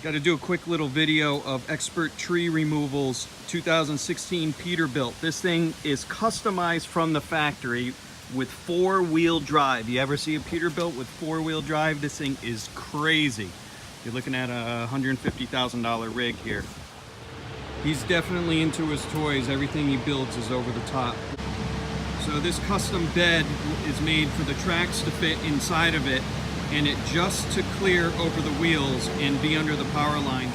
Got to do a quick little video of Expert Tree Removals 2016 Peterbilt. This thing is customized from the factory with four-wheel drive. You ever see a Peterbilt with four-wheel drive? This thing is crazy. You're looking at a $150,000 rig here. He's definitely into his toys. Everything he builds is over the top. So this custom bed is made for the tracks to fit inside of it, and it just to clear over the wheels and be under the power lines.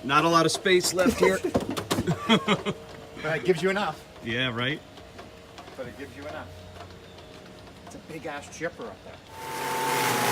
Not a lot of space left here. But it gives you enough. Yeah, right? But it gives you enough. It's a big ass chipper up there.